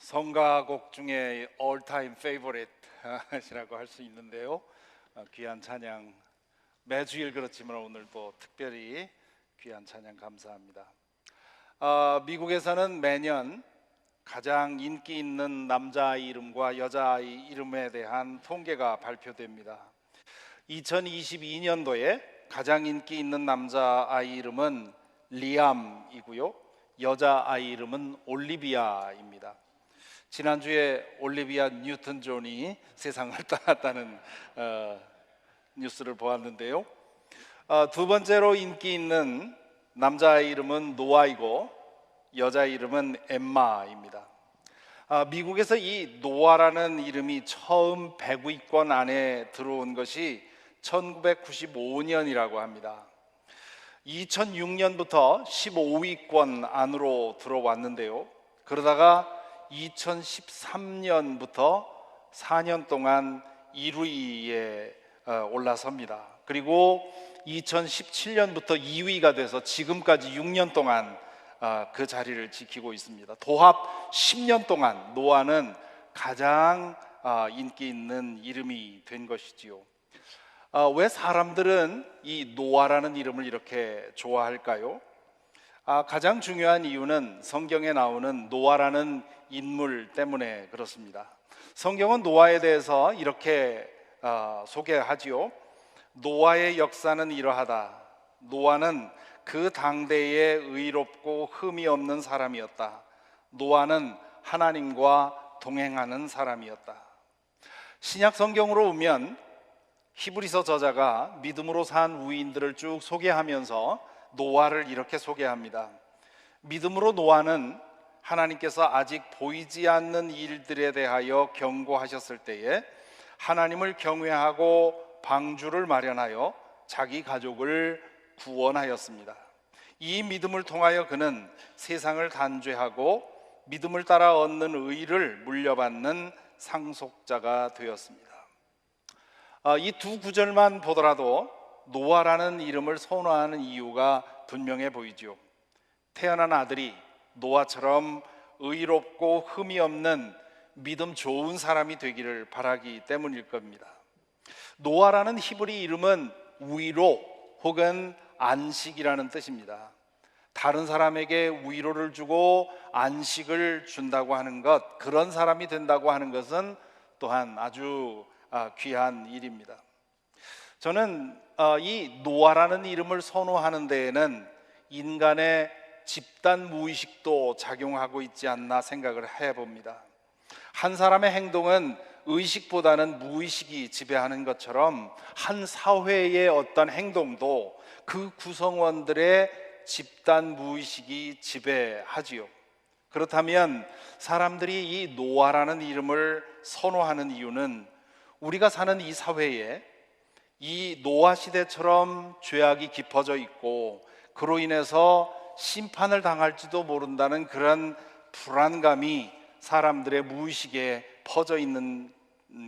성가곡 중에 all-time favorite이라고 할 수 있는데요. 귀한 찬양 매주일 그렇지만 오늘도 특별히 귀한 찬양 감사합니다. 미국에서는 매년 가장 인기 있는 남자아이 이름과 여자아이 이름에 대한 통계가 발표됩니다. 2022년도에 가장 인기 있는 남자아이 이름은 리암이고요, 여자아이 이름은 올리비아입니다. 지난주에 올리비아 뉴튼 존이 세상을 떠났다는 뉴스를 보았는데요. 두 번째로 인기 있는 남자의 이름은 노아이고 여자의 이름은 엠마입니다. 미국에서 이 노아라는 이름이 처음 100위권 안에 들어온 것이 1995년이라고 합니다. 2006년부터 15위권 안으로 들어왔는데요. 그러다가 2013년부터 4년 동안 1위에 올라섭니다. 그리고 2017년부터 2위가 돼서 지금까지 6년 동안 그 자리를 지키고 있습니다. 도합 10년 동안 노아는 가장 인기 있는 이름이 된 것이지요. 왜 사람들은 이 노아라는 이름을 이렇게 좋아할까요? 가장 중요한 이유는 성경에 나오는 노아라는 인물 때문에 그렇습니다. 성경은 노아에 대해서 이렇게 소개하지요. 노아의 역사는 이러하다. 노아는 그 당대에 의롭고 흠이 없는 사람이었다. 노아는 하나님과 동행하는 사람이었다. 신약 성경으로 오면 히브리서 저자가 믿음으로 산 우리인들을 쭉 소개하면서 노아를 이렇게 소개합니다. 믿음으로 노아는 하나님께서 아직 보이지 않는 일들에 대하여 경고하셨을 때에 하나님을 경외하고 방주를 마련하여 자기 가족을 구원하였습니다. 이 믿음을 통하여 그는 세상을 단죄하고 믿음을 따라 얻는 의를 물려받는 상속자가 되었습니다. 이 두 구절만 보더라도 노아라는 이름을 선호하는 이유가 분명해 보이죠. 태어난 아들이 노아처럼 의롭고 흠이 없는 믿음 좋은 사람이 되기를 바라기 때문일 겁니다. 노아라는 히브리 이름은 위로 혹은 안식이라는 뜻입니다. 다른 사람에게 위로를 주고 안식을 준다고 하는 것, 그런 사람이 된다고 하는 것은 또한 아주 귀한 일입니다. 저는 이 노아라는 이름을 선호하는 데에는 인간의 집단 무의식도 작용하고 있지 않나 생각을 해봅니다. 한 사람의 행동은 의식보다는 무의식이 지배하는 것처럼 한 사회의 어떤 행동도 그 구성원들의 집단 무의식이 지배하지요. 그렇다면 사람들이 이 노아라는 이름을 선호하는 이유는 우리가 사는 이 사회에 이 노아 시대처럼 죄악이 깊어져 있고 그로 인해서 심판을 당할지도 모른다는 그런 불안감이 사람들의 무의식에 퍼져 있는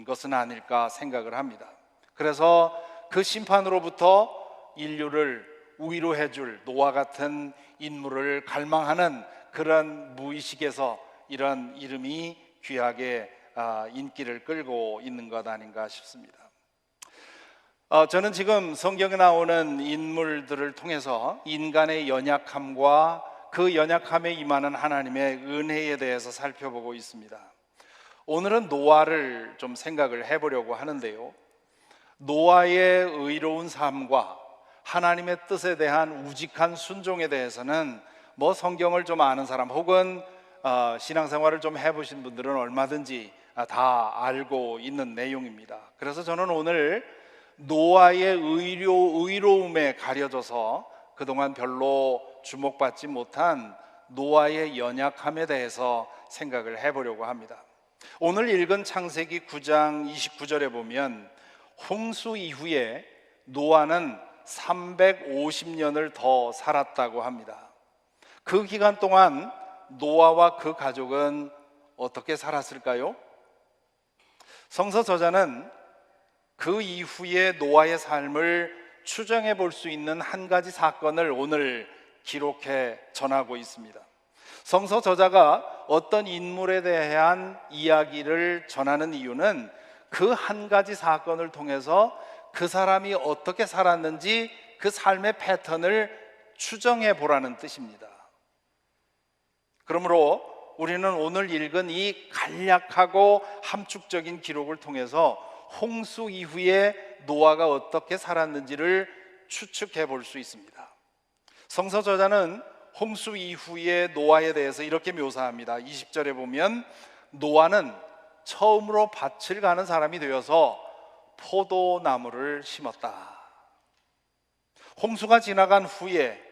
것은 아닐까 생각을 합니다. 그래서 그 심판으로부터 인류를 위로해 줄 노아 같은 인물을 갈망하는 그런 무의식에서 이런 이름이 귀하게 인기를 끌고 있는 것 아닌가 싶습니다. 저는 지금 성경에 나오는 인물들을 통해서 인간의 연약함과 그 연약함에 임하는 하나님의 은혜에 대해서 살펴보고 있습니다. 오늘은 노아를 좀 생각을 해보려고 하는데요. 노아의 의로운 삶과 하나님의 뜻에 대한 우직한 순종에 대해서는 성경을 좀 아는 사람 혹은 신앙생활을 좀 해보신 분들은 얼마든지 다 알고 있는 내용입니다. 그래서 저는 오늘 노아의 의로움에 가려져서 그동안 별로 주목받지 못한 노아의 연약함에 대해서 생각을 해보려고 합니다. 오늘 읽은 창세기 9장 29절에 보면 홍수 이후에 노아는 350년을 더 살았다고 합니다. 그 기간 동안 노아와 그 가족은 어떻게 살았을까요? 성서 저자는 그 이후에 노아의 삶을 추정해 볼 수 있는 한 가지 사건을 오늘 기록해 전하고 있습니다. 성서 저자가 어떤 인물에 대한 이야기를 전하는 이유는 그 한 가지 사건을 통해서 그 사람이 어떻게 살았는지 그 삶의 패턴을 추정해 보라는 뜻입니다. 그러므로 우리는 오늘 읽은 이 간략하고 함축적인 기록을 통해서 홍수 이후에 노아가 어떻게 살았는지를 추측해 볼 수 있습니다. 성서 저자는 홍수 이후의 노아에 대해서 이렇게 묘사합니다. 20절에 보면 노아는 처음으로 밭을 가는 사람이 되어서 포도나무를 심었다. 홍수가 지나간 후에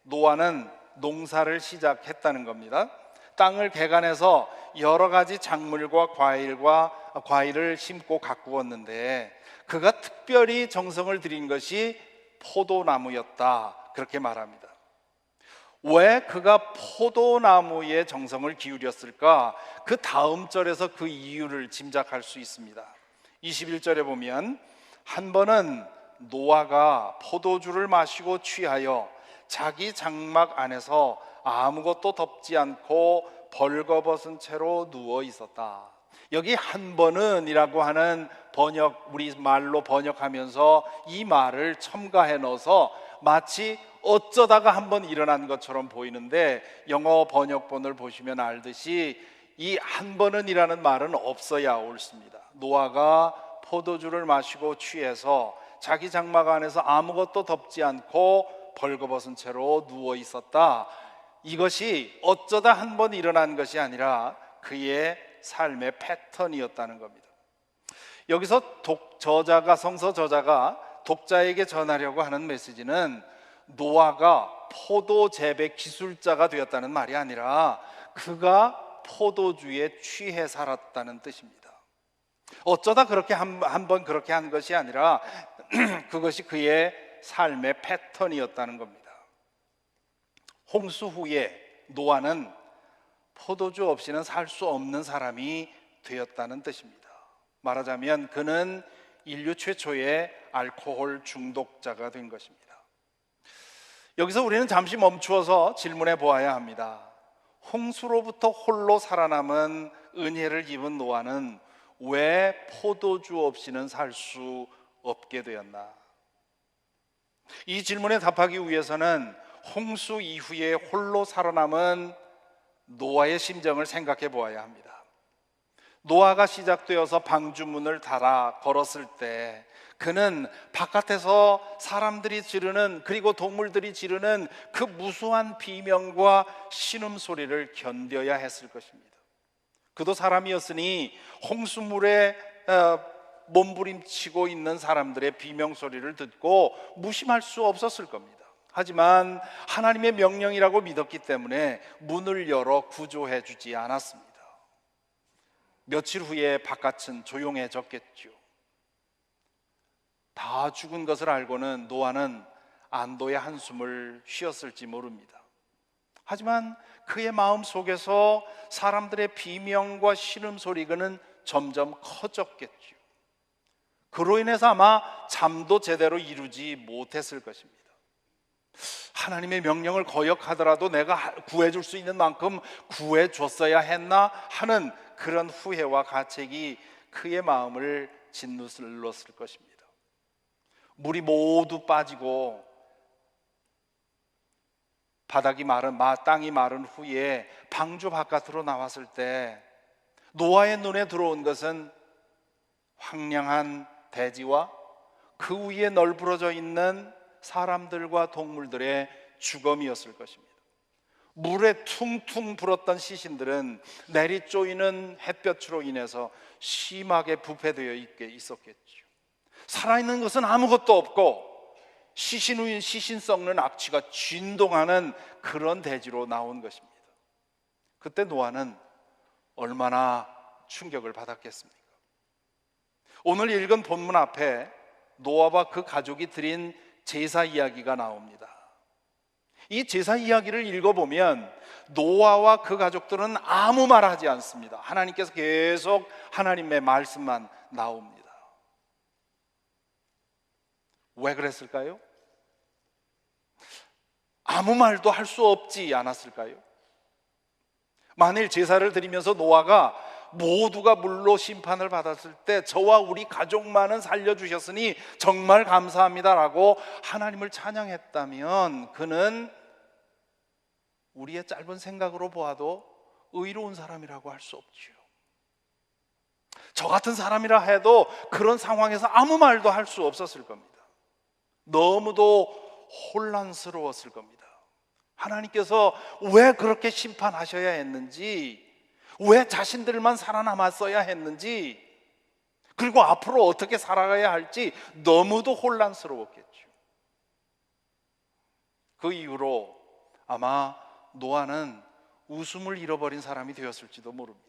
노아는 농사를 시작했다는 겁니다. 땅을 개간해서 여러 가지 작물과 과일을 심고 가꾸었는데 그가 특별히 정성을 들인 것이 포도나무였다, 그렇게 말합니다. 왜 그가 포도나무에 정성을 기울였을까? 그 다음 절에서 그 이유를 짐작할 수 있습니다. 21절에 보면 한 번은 노아가 포도주를 마시고 취하여 자기 장막 안에서 아무것도 덮지 않고 벌거벗은 채로 누워 있었다. 여기 한 번은 이라고 하는 우리 말로 번역하면서 이 말을 첨가해 넣어서 마치 어쩌다가 한번 일어난 것처럼 보이는데, 영어 번역본을 보시면 알듯이 이 한 번은 이라는 말은 없어야 옳습니다. 노아가 포도주를 마시고 취해서 자기 장막 안에서 아무것도 덮지 않고 벌거벗은 채로 누워 있었다. 이것이 어쩌다 한 번 일어난 것이 아니라 그의 삶의 패턴이었다는 겁니다. 여기서 성서 저자가 독자에게 전하려고 하는 메시지는 노아가 포도 재배 기술자가 되었다는 말이 아니라 그가 포도주에 취해 살았다는 뜻입니다. 어쩌다 그렇게 한 번 그렇게 한 것이 아니라 그것이 그의 삶의 패턴이었다는 겁니다. 홍수 후에 노아는 포도주 없이는 살 수 없는 사람이 되었다는 뜻입니다. 말하자면 그는 인류 최초의 알코올 중독자가 된 것입니다. 여기서 우리는 잠시 멈추어서 질문해 보아야 합니다. 홍수로부터 홀로 살아남은 은혜를 입은 노아는 왜 포도주 없이는 살 수 없게 되었나? 이 질문에 답하기 위해서는 홍수 이후에 홀로 살아남은 노아의 심정을 생각해 보아야 합니다. 노아가 시작되어서 방주문을 달아 걸었을 때 그는 바깥에서 사람들이 지르는, 그리고 동물들이 지르는 그 무수한 비명과 신음소리를 견뎌야 했을 것입니다. 그도 사람이었으니 홍수물에 몸부림치고 있는 사람들의 비명소리를 듣고 무심할 수 없었을 겁니다. 하지만 하나님의 명령이라고 믿었기 때문에 문을 열어 구조해 주지 않았습니다. 며칠 후에 바깥은 조용해졌겠죠. 다 죽은 것을 알고는 노아는 안도의 한숨을 쉬었을지 모릅니다. 하지만 그의 마음 속에서 사람들의 비명과 신음소리가 점점 커졌겠죠. 그로 인해서 아마 잠도 제대로 이루지 못했을 것입니다. 하나님의 명령을 거역하더라도 내가 구해줄 수 있는 만큼 구해줬어야 했나 하는 그런 후회와 가책이 그의 마음을 짓눌렀을 것입니다. 물이 모두 빠지고 땅이 마른 후에 방주 바깥으로 나왔을 때 노아의 눈에 들어온 것은 황량한 대지와 그 위에 널브러져 있는 사람들과 동물들의 죽음이었을 것입니다. 물에 퉁퉁 불었던 시신들은 내리쪼이는 햇볕으로 인해서 심하게 부패되어 있었겠죠. 살아있는 것은 아무것도 없고 시신 썩는 악취가 진동하는 그런 대지로 나온 것입니다. 그때 노아는 얼마나 충격을 받았겠습니까? 오늘 읽은 본문 앞에 노아와 그 가족이 드린 제사 이야기가 나옵니다. 이 제사 이야기를 읽어보면 노아와 그 가족들은 아무 말 하지 않습니다. 하나님께서 계속 하나님의 말씀만 나옵니다. 왜 그랬을까요? 아무 말도 할 수 없지 않았을까요? 만일 제사를 드리면서 노아가 모두가 물로 심판을 받았을 때 저와 우리 가족만은 살려주셨으니 정말 감사합니다라고 하나님을 찬양했다면 그는 우리의 짧은 생각으로 보아도 의로운 사람이라고 할 수 없지요. 저 같은 사람이라 해도 그런 상황에서 아무 말도 할 수 없었을 겁니다. 너무도 혼란스러웠을 겁니다. 하나님께서 왜 그렇게 심판하셔야 했는지, 왜 자신들만 살아남았어야 했는지, 그리고 앞으로 어떻게 살아가야 할지 너무도 혼란스러웠겠죠. 그 이후로 아마 노아는 웃음을 잃어버린 사람이 되었을지도 모릅니다.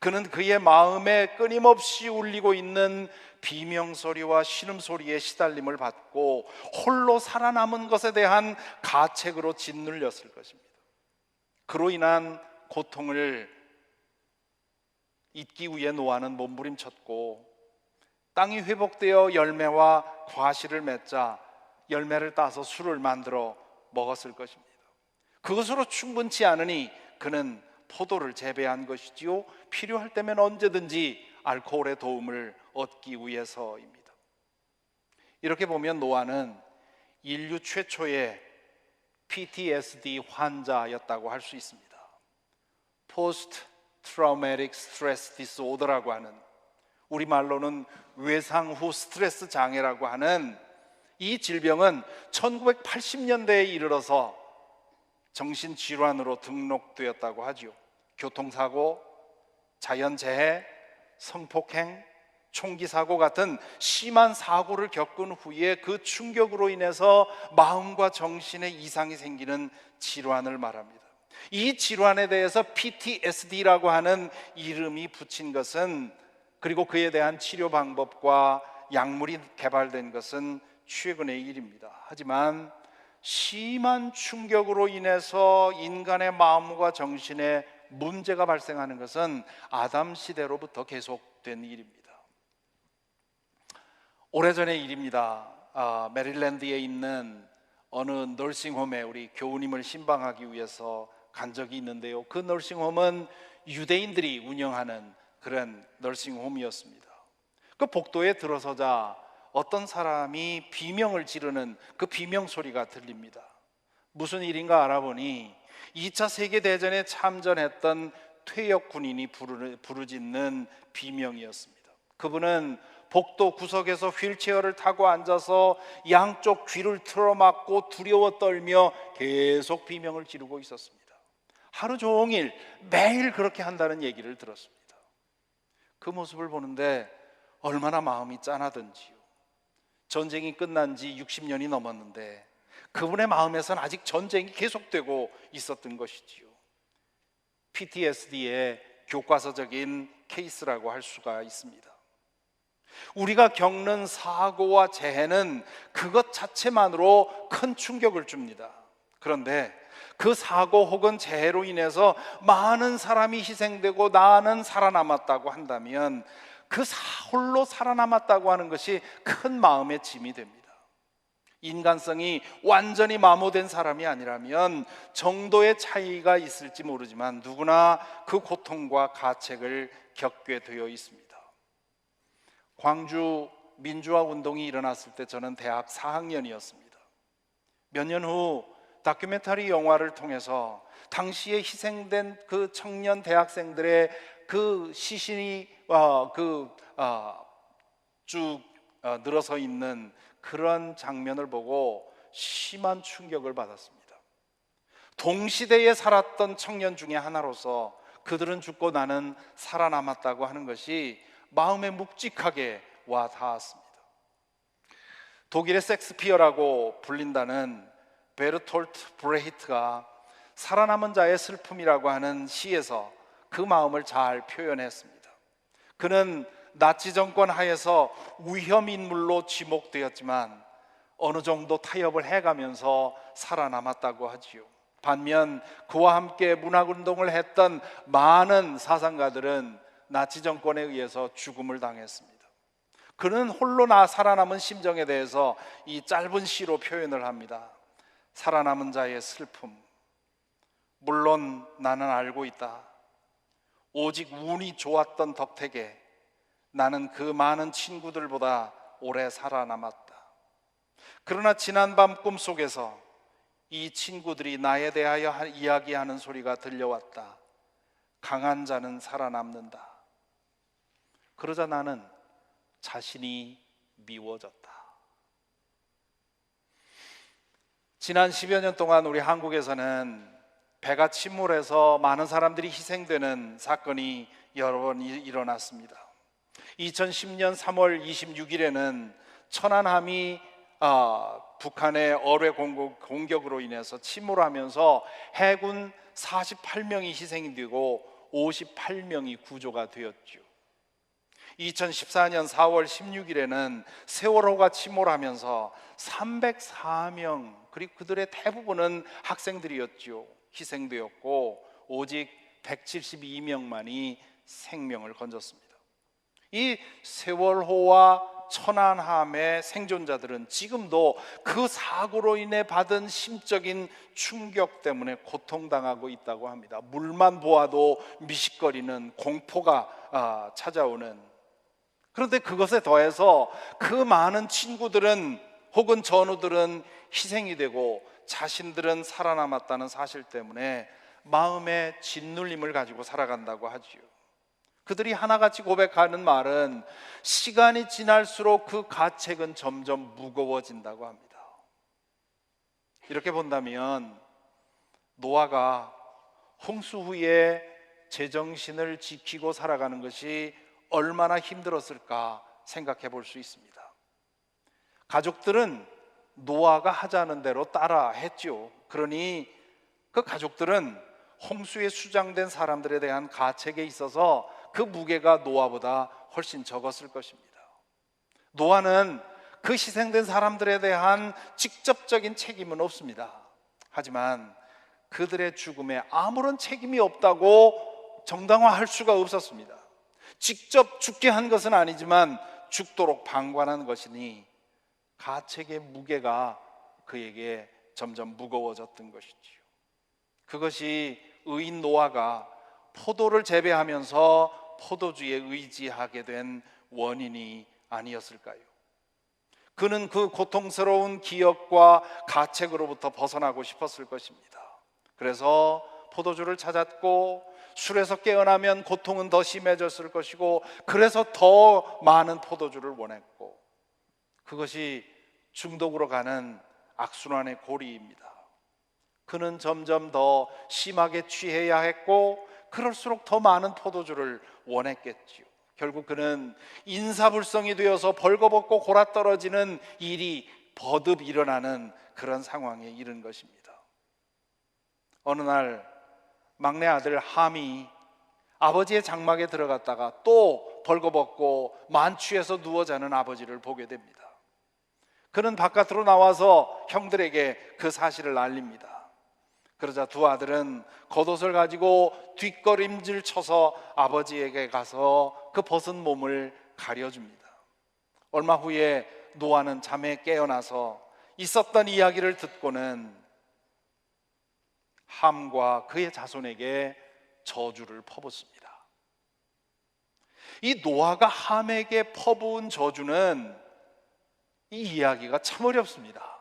그는 그의 마음에 끊임없이 울리고 있는 비명소리와 신음소리에 시달림을 받고 홀로 살아남은 것에 대한 가책으로 짓눌렸을 것입니다. 그로 인한 고통을 잊기 위해 노아는 몸부림쳤고, 땅이 회복되어 열매와 과실을 맺자 열매를 따서 술을 만들어 먹었을 것입니다. 그것으로 충분치 않으니 그는 포도를 재배한 것이지요, 필요할 때면 언제든지 알코올의 도움을 얻기 위해서입니다. 이렇게 보면 노아는 인류 최초의 PTSD 환자였다고 할 수 있습니다. Post Traumatic Stress Disorder라고 하는, 우리말로는 외상 후 스트레스 장애라고 하는 이 질병은 1980년대에 이르러서 정신질환으로 등록되었다고 하지요. 교통사고, 자연재해, 성폭행, 총기사고 같은 심한 사고를 겪은 후에 그 충격으로 인해서 마음과 정신에 이상이 생기는 질환을 말합니다. 이 질환에 대해서 PTSD라고 하는 이름이 붙인 것은, 그리고 그에 대한 치료 방법과 약물이 개발된 것은 최근의 일입니다. 하지만 심한 충격으로 인해서 인간의 마음과 정신에 문제가 발생하는 것은 아담 시대로부터 계속된 일입니다. 오래전의 일입니다. 메릴랜드에 있는 어느 너싱홈에 우리 교우님을 신방하기 위해서 간 적이 있는데요, 그 너싱홈은 유대인들이 운영하는 그런 너싱홈이었습니다. 그 복도에 들어서자 어떤 사람이 비명을 지르는 그 비명 소리가 들립니다. 무슨 일인가 알아보니 2차 세계대전에 참전했던 퇴역 군인이 부르짖는 비명이었습니다. 그분은 복도 구석에서 휠체어를 타고 앉아서 양쪽 귀를 틀어막고 두려워 떨며 계속 비명을 지르고 있었습니다. 하루 종일 매일 그렇게 한다는 얘기를 들었습니다. 그 모습을 보는데 얼마나 마음이 짠하던지요. 전쟁이 끝난 지 60년이 넘었는데 그분의 마음에서는 아직 전쟁이 계속되고 있었던 것이지요. PTSD의 교과서적인 케이스라고 할 수가 있습니다. 우리가 겪는 사고와 재해는 그것 자체만으로 큰 충격을 줍니다. 그런데 그 사고 혹은 재해로 인해서 많은 사람이 희생되고 나는 살아남았다고 한다면 그 홀로 살아남았다고 하는 것이 큰 마음의 짐이 됩니다. 인간성이 완전히 마모된 사람이 아니라면 정도의 차이가 있을지 모르지만 누구나 그 고통과 가책을 겪게 되어 있습니다. 광주 민주화 운동이 일어났을 때 저는 대학 4학년이었습니다. 몇 년 후 다큐멘터리 영화를 통해서 당시에 희생된 그 청년 대학생들의 그 시신이 쭉 늘어서 있는 그런 장면을 보고 심한 충격을 받았습니다. 동시대에 살았던 청년 중에 하나로서 그들은 죽고 나는 살아남았다고 하는 것이 마음에 묵직하게 와 닿았습니다. 독일의 섹스피어라고 불린다는 베르톨트 브레히트가 살아남은 자의 슬픔이라고 하는 시에서 그 마음을 잘 표현했습니다. 그는 나치 정권 하에서 위험인물로 지목되었지만 어느 정도 타협을 해가면서 살아남았다고 하지요. 반면 그와 함께 문학운동을 했던 많은 사상가들은 나치 정권에 의해서 죽음을 당했습니다. 그는 홀로 살아남은 심정에 대해서 이 짧은 시로 표현을 합니다. 살아남은 자의 슬픔. 물론 나는 알고 있다. 오직 운이 좋았던 덕택에 나는 그 많은 친구들보다 오래 살아남았다. 그러나 지난밤 꿈속에서 이 친구들이 나에 대하여 이야기하는 소리가 들려왔다. 강한 자는 살아남는다. 그러자 나는 자신이 미워졌다. 지난 10여 년 동안 우리 한국에서는 배가 침몰해서 많은 사람들이 희생되는 사건이 여러 번 일어났습니다. 2010년 3월 26일에는 천안함이 북한의 어뢰 공격으로 인해서 침몰하면서 해군 48명이 희생이 되고 58명이 구조가 되었죠. 2014년 4월 16일에는 세월호가 침몰하면서 304명, 그리고 그들의 대부분은 학생들이었죠. 희생되었고 오직 172명만이 생명을 건졌습니다. 이 세월호와 천안함의 생존자들은 지금도 그 사고로 인해 받은 심적인 충격 때문에 고통당하고 있다고 합니다. 물만 보아도 미식거리는 공포가 찾아오는. 그런데 그것에 더해서 그 많은 친구들은 혹은 전우들은 희생이 되고 자신들은 살아남았다는 사실 때문에 마음의 짓눌림을 가지고 살아간다고 하지요. 그들이 하나같이 고백하는 말은 시간이 지날수록 그 가책은 점점 무거워진다고 합니다. 이렇게 본다면 노아가 홍수 후에 제정신을 지키고 살아가는 것이 얼마나 힘들었을까 생각해 볼 수 있습니다. 가족들은 노아가 하자는 대로 따라 했죠. 그러니 그 가족들은 홍수에 수장된 사람들에 대한 가책에 있어서 그 무게가 노아보다 훨씬 적었을 것입니다. 노아는 그 희생된 사람들에 대한 직접적인 책임은 없습니다. 하지만 그들의 죽음에 아무런 책임이 없다고 정당화할 수가 없었습니다. 직접 죽게 한 것은 아니지만 죽도록 방관한 것이니 가책의 무게가 그에게 점점 무거워졌던 것이지요. 그것이 의인 노아가 포도를 재배하면서 포도주에 의지하게 된 원인이 아니었을까요? 그는 그 고통스러운 기억과 가책으로부터 벗어나고 싶었을 것입니다. 그래서 포도주를 찾았고 술에서 깨어나면 고통은 더 심해졌을 것이고 그래서 더 많은 포도주를 원했고 그것이 중독으로 가는 악순환의 고리입니다. 그는 점점 더 심하게 취해야 했고 그럴수록 더 많은 포도주를 원했겠지요. 결국 그는 인사불성이 되어서 벌거벗고 골아떨어지는 일이 버듭 일어나는 그런 상황에 이른 것입니다. 어느 날 막내 아들 함이 아버지의 장막에 들어갔다가 또 벌거벗고 만취해서 누워 자는 아버지를 보게 됩니다. 그는 바깥으로 나와서 형들에게 그 사실을 알립니다. 그러자 두 아들은 겉옷을 가지고 뒷걸음질 쳐서 아버지에게 가서 그 벗은 몸을 가려줍니다. 얼마 후에 노아는 잠에 깨어나서 있었던 이야기를 듣고는 함과 그의 자손에게 저주를 퍼붓습니다. 이 노아가 함에게 퍼부은 저주는 이 이야기가 참 어렵습니다.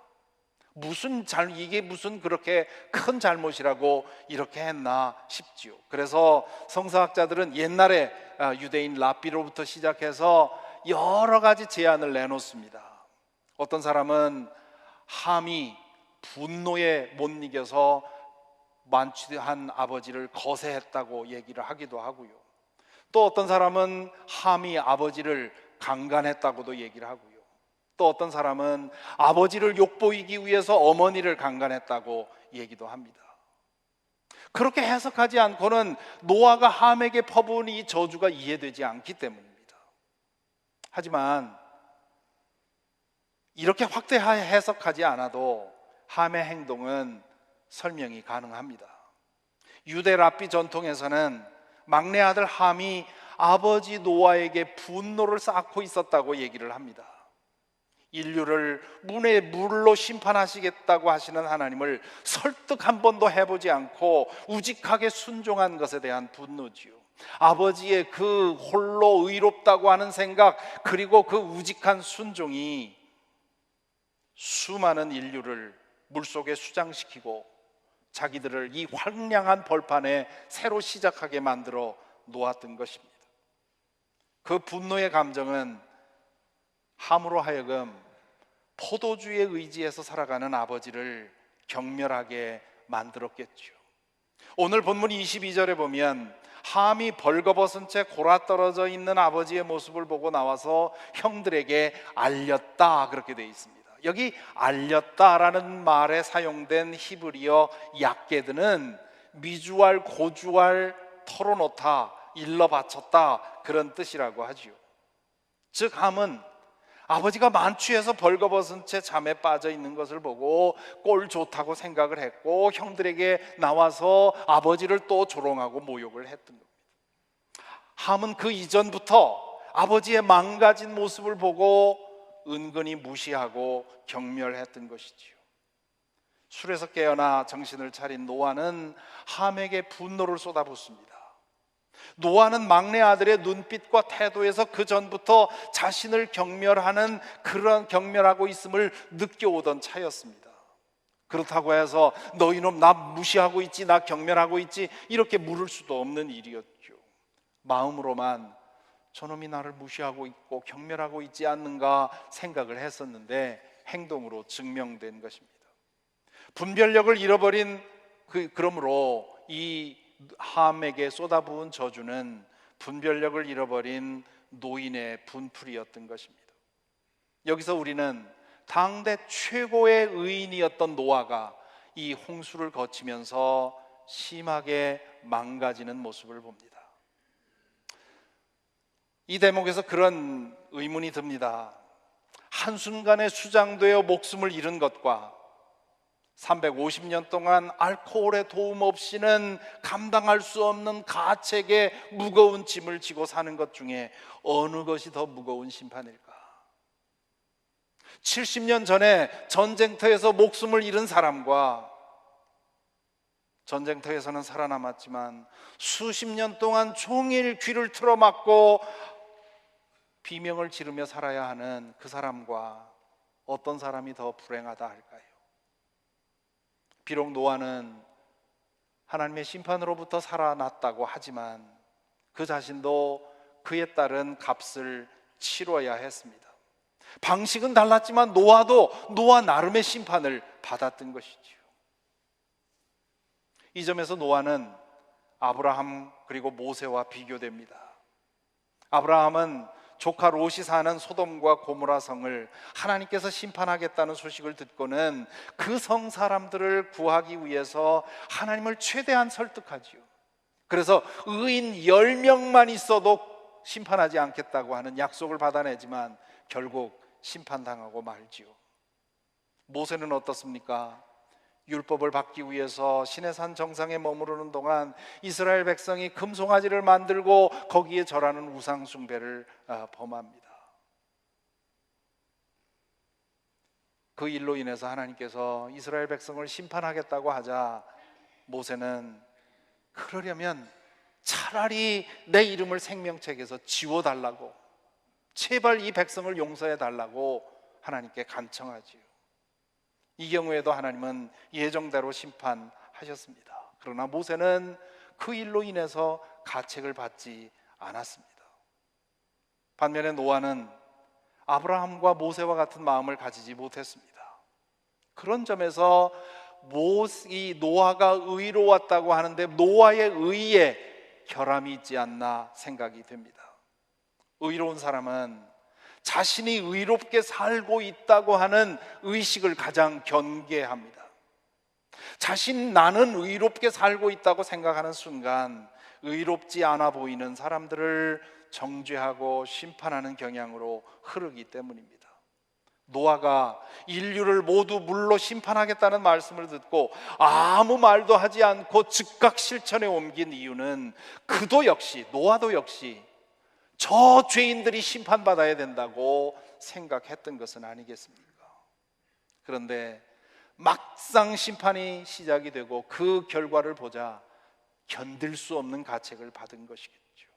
이게 무슨 그렇게 큰 잘못이라고 이렇게 했나 싶지요. 그래서 성서학자들은 옛날에 유대인 랍비로부터 시작해서 여러 가지 제안을 내놓습니다. 어떤 사람은 함이 분노에 못 이겨서 만취한 아버지를 거세했다고 얘기를 하기도 하고요. 또 어떤 사람은 함이 아버지를 강간했다고도 얘기를 하고요. 또 어떤 사람은 아버지를 욕보이기 위해서 어머니를 강간했다고 얘기도 합니다. 그렇게 해석하지 않고는 노아가 함에게 퍼부은 이 저주가 이해되지 않기 때문입니다. 하지만 이렇게 확대 해석하지 않아도 함의 행동은 설명이 가능합니다. 유대 랍비 전통에서는 막내 아들 함이 아버지 노아에게 분노를 쌓고 있었다고 얘기를 합니다. 인류를 문의 물로 심판하시겠다고 하시는 하나님을 설득 한 번도 해보지 않고 우직하게 순종한 것에 대한 분노지요. 아버지의 그 홀로 의롭다고 하는 생각, 그리고 그 우직한 순종이 수많은 인류를 물속에 수장시키고 자기들을 이 황량한 벌판에 새로 시작하게 만들어 놓았던 것입니다. 그 분노의 감정은 함으로 하여금 포도주의 의지에서 살아가는 아버지를 경멸하게 만들었겠죠. 오늘 본문 22절에 보면 함이 벌거벗은 채 골아떨어져 있는 아버지의 모습을 보고 나와서 형들에게 알렸다, 그렇게 되어 있습니다. 여기 알렸다라는 말에 사용된 히브리어 약게드는 미주알, 고주알, 털어놓다, 일러 바쳤다, 그런 뜻이라고 하지요. 즉 함은 아버지가 만취해서 벌거벗은 채 잠에 빠져 있는 것을 보고 꼴 좋다고 생각을 했고 형들에게 나와서 아버지를 또 조롱하고 모욕을 했던 겁니다. 함은 그 이전부터 아버지의 망가진 모습을 보고 은근히 무시하고 경멸했던 것이지요. 술에서 깨어나 정신을 차린 노아는 함에게 분노를 쏟아붓습니다. 노아는 막내 아들의 눈빛과 태도에서 그 전부터 자신을 경멸하는, 그런 경멸하고 있음을 느껴오던 차였습니다. 그렇다고 해서 너 이놈 나 무시하고 있지, 나 경멸하고 있지, 이렇게 물을 수도 없는 일이었죠. 마음으로만 저놈이 나를 무시하고 있고 경멸하고 있지 않는가 생각을 했었는데 행동으로 증명된 것입니다. 분별력을 잃어버린 그러므로 이 함에게 쏟아부은 저주는 분별력을 잃어버린 노인의 분풀이였던 것입니다. 여기서 우리는 당대 최고의 의인이었던 노아가 이 홍수를 거치면서 심하게 망가지는 모습을 봅니다. 이 대목에서 그런 의문이 듭니다. 한순간에 수장되어 목숨을 잃은 것과 350년 동안 알코올의 도움 없이는 감당할 수 없는 가책의 무거운 짐을 지고 사는 것 중에 어느 것이 더 무거운 심판일까? 70년 전에 전쟁터에서 목숨을 잃은 사람과 전쟁터에서는 살아남았지만 수십 년 동안 종일 귀를 틀어막고 비명을 지르며 살아야 하는 그 사람과 어떤 사람이 더 불행하다 할까요? 비록 노아는 하나님의 심판으로부터 살아났다고 하지만 그 자신도 그에 따른 값을 치러야 했습니다. 방식은 달랐지만 노아도 노아 나름의 심판을 받았던 것이지요. 이 점에서 노아는 아브라함 그리고 모세와 비교됩니다. 아브라함은 조카 롯이 사는 소돔과 고모라 성을 하나님께서 심판하겠다는 소식을 듣고는 그 성 사람들을 구하기 위해서 하나님을 최대한 설득하지요. 그래서 의인 10명만 있어도 심판하지 않겠다고 하는 약속을 받아내지만 결국 심판당하고 말지요. 모세는 어떻습니까? 율법을 받기 위해서 시내산 정상에 머무르는 동안 이스라엘 백성이 금송아지를 만들고 거기에 절하는 우상 숭배를 범합니다. 그 일로 인해서 하나님께서 이스라엘 백성을 심판하겠다고 하자 모세는 그러려면 차라리 내 이름을 생명책에서 지워달라고, 제발 이 백성을 용서해 달라고 하나님께 간청하지요. 이 경우에도 하나님은 예정대로 심판하셨습니다. 그러나 모세는 그 일로 인해서 가책을 받지 않았습니다. 반면에 노아는 아브라함과 모세와 같은 마음을 가지지 못했습니다. 그런 점에서 이 노아가 의로웠다고 하는데 노아의 의에 결함이 있지 않나 생각이 됩니다. 의로운 사람은 자신이 의롭게 살고 있다고 하는 의식을 가장 경계합니다. 나는 의롭게 살고 있다고 생각하는 순간 의롭지 않아 보이는 사람들을 정죄하고 심판하는 경향으로 흐르기 때문입니다. 노아가 인류를 모두 물로 심판하겠다는 말씀을 듣고 아무 말도 하지 않고 즉각 실천에 옮긴 이유는 노아도 역시 저 죄인들이 심판받아야 된다고 생각했던 것은 아니겠습니까? 그런데 막상 심판이 시작이 되고 그 결과를 보자 견딜 수 없는 가책을 받은 것이겠죠.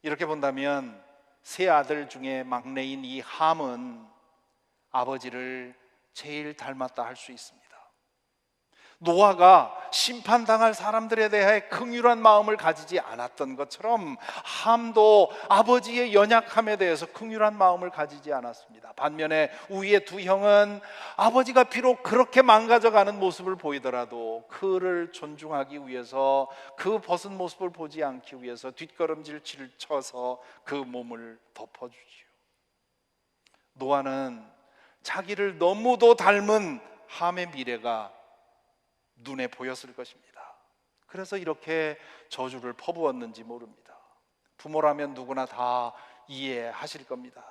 이렇게 본다면 세 아들 중에 막내인 이 함은 아버지를 제일 닮았다 할 수 있습니다. 노아가 심판당할 사람들에 대해 긍휼한 마음을 가지지 않았던 것처럼 함도 아버지의 연약함에 대해서 긍휼한 마음을 가지지 않았습니다. 반면에 우리의 두 형은 아버지가 비록 그렇게 망가져가는 모습을 보이더라도 그를 존중하기 위해서 그 벗은 모습을 보지 않기 위해서 뒷걸음질을 쳐서 그 몸을 덮어주지요. 노아는 자기를 너무도 닮은 함의 미래가 눈에 보였을 것입니다. 그래서 이렇게 저주를 퍼부었는지 모릅니다. 부모라면 누구나 다 이해하실 겁니다.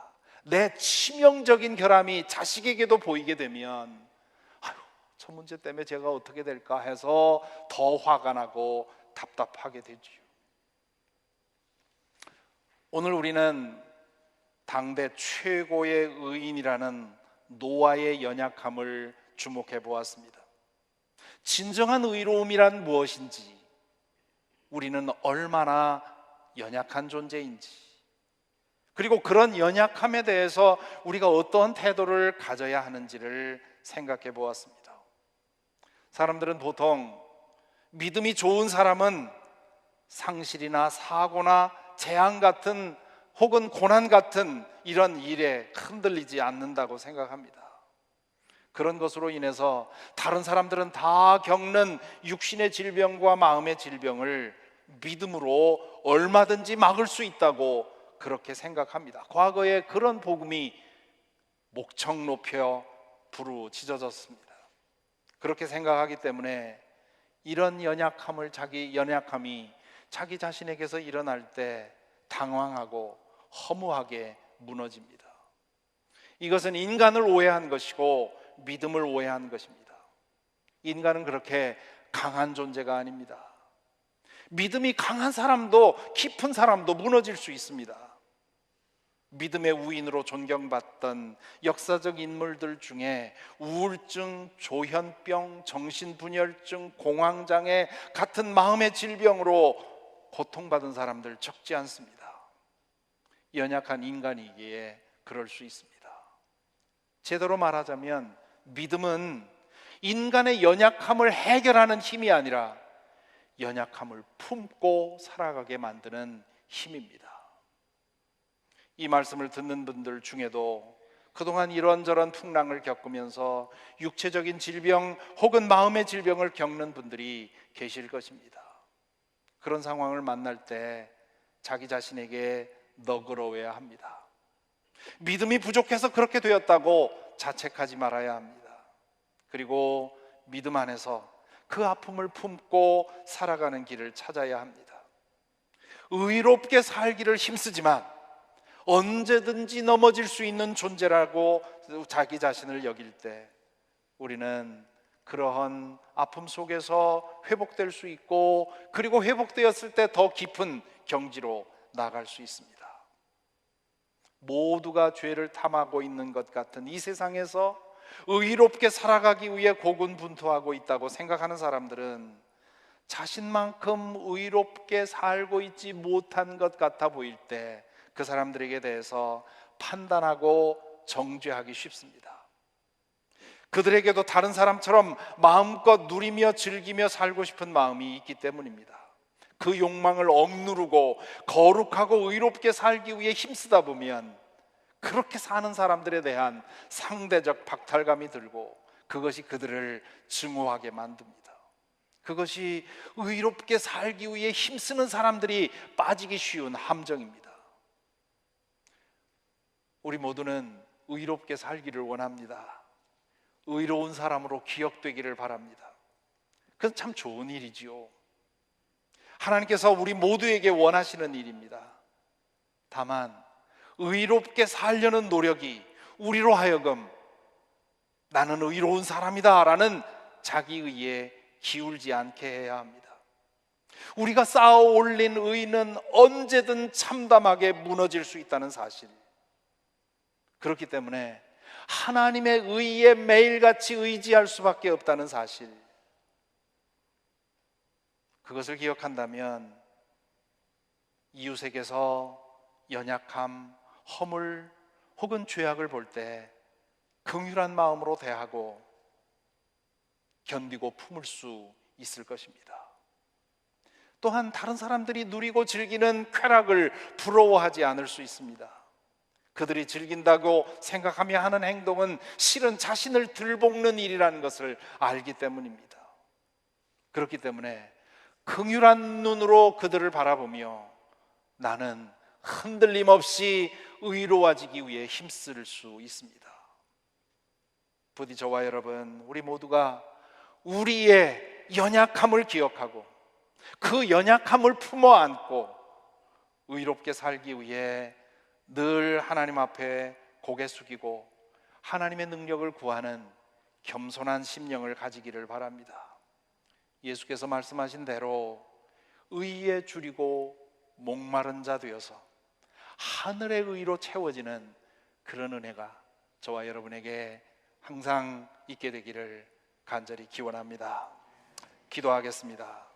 내 치명적인 결함이 자식에게도 보이게 되면 아유, 저 문제 때문에 제가 어떻게 될까 해서 더 화가 나고 답답하게 되지요. 오늘 우리는 당대 최고의 의인이라는 노아의 연약함을 주목해 보았습니다. 진정한 의로움이란 무엇인지, 우리는 얼마나 연약한 존재인지, 그리고 그런 연약함에 대해서 우리가 어떤 태도를 가져야 하는지를 생각해 보았습니다. 사람들은 보통 믿음이 좋은 사람은 상실이나 사고나 재앙 같은 혹은 고난 같은 이런 일에 흔들리지 않는다고 생각합니다. 그런 것으로 인해서 다른 사람들은 다 겪는 육신의 질병과 마음의 질병을 믿음으로 얼마든지 막을 수 있다고 그렇게 생각합니다. 과거에 그런 복음이 목청 높여 부르짖어졌습니다. 그렇게 생각하기 때문에 이런 연약함이 자기 자신에게서 일어날 때 당황하고 허무하게 무너집니다. 이것은 인간을 오해한 것이고 믿음을 오해한 것입니다. 인간은 그렇게 강한 존재가 아닙니다. 믿음이 강한 사람도 깊은 사람도 무너질 수 있습니다. 믿음의 우인으로 존경받던 역사적 인물들 중에 우울증, 조현병, 정신분열증, 공황장애 같은 마음의 질병으로 고통받은 사람들 적지 않습니다. 연약한 인간이기에 그럴 수 있습니다. 제대로 말하자면 믿음은 인간의 연약함을 해결하는 힘이 아니라 연약함을 품고 살아가게 만드는 힘입니다. 이 말씀을 듣는 분들 중에도 그동안 이런저런 풍랑을 겪으면서 육체적인 질병 혹은 마음의 질병을 겪는 분들이 계실 것입니다. 그런 상황을 만날 때 자기 자신에게 너그러워야 합니다. 믿음이 부족해서 그렇게 되었다고 자책하지 말아야 합니다. 그리고 믿음 안에서 그 아픔을 품고 살아가는 길을 찾아야 합니다. 의롭게 살기를 힘쓰지만 언제든지 넘어질 수 있는 존재라고 자기 자신을 여길 때 우리는 그러한 아픔 속에서 회복될 수 있고, 그리고 회복되었을 때 더 깊은 경지로 나갈 수 있습니다. 모두가 죄를 탐하고 있는 것 같은 이 세상에서 의롭게 살아가기 위해 고군분투하고 있다고 생각하는 사람들은 자신만큼 의롭게 살고 있지 못한 것 같아 보일 때 그 사람들에게 대해서 판단하고 정죄하기 쉽습니다. 그들에게도 다른 사람처럼 마음껏 누리며 즐기며 살고 싶은 마음이 있기 때문입니다. 그 욕망을 억누르고 거룩하고 의롭게 살기 위해 힘쓰다 보면 그렇게 사는 사람들에 대한 상대적 박탈감이 들고 그것이 그들을 증오하게 만듭니다. 그것이 의롭게 살기 위해 힘쓰는 사람들이 빠지기 쉬운 함정입니다. 우리 모두는 의롭게 살기를 원합니다. 의로운 사람으로 기억되기를 바랍니다. 그건 참 좋은 일이지요. 하나님께서 우리 모두에게 원하시는 일입니다. 다만 의롭게 살려는 노력이 우리로 하여금 나는 의로운 사람이다 라는 자기의에 기울지 않게 해야 합니다. 우리가 쌓아 올린 의는 언제든 참담하게 무너질 수 있다는 사실, 그렇기 때문에 하나님의 의에 매일같이 의지할 수밖에 없다는 사실, 그것을 기억한다면 이웃에게서 연약함, 허물 혹은 죄악을 볼 때 긍휼한 마음으로 대하고 견디고 품을 수 있을 것입니다. 또한 다른 사람들이 누리고 즐기는 쾌락을 부러워하지 않을 수 있습니다. 그들이 즐긴다고 생각하며 하는 행동은 실은 자신을 들볶는 일이라는 것을 알기 때문입니다. 그렇기 때문에 긍휼한 눈으로 그들을 바라보며 나는 흔들림 없이 의로워지기 위해 힘쓸 수 있습니다. 부디 저와 여러분, 우리 모두가 우리의 연약함을 기억하고 그 연약함을 품어 안고 의롭게 살기 위해 늘 하나님 앞에 고개 숙이고 하나님의 능력을 구하는 겸손한 심령을 가지기를 바랍니다. 예수께서 말씀하신 대로 의에 줄이고 목마른 자 되어서 하늘의 의로 채워지는 그런 은혜가 저와 여러분에게 항상 있게 되기를 간절히 기원합니다. 기도하겠습니다.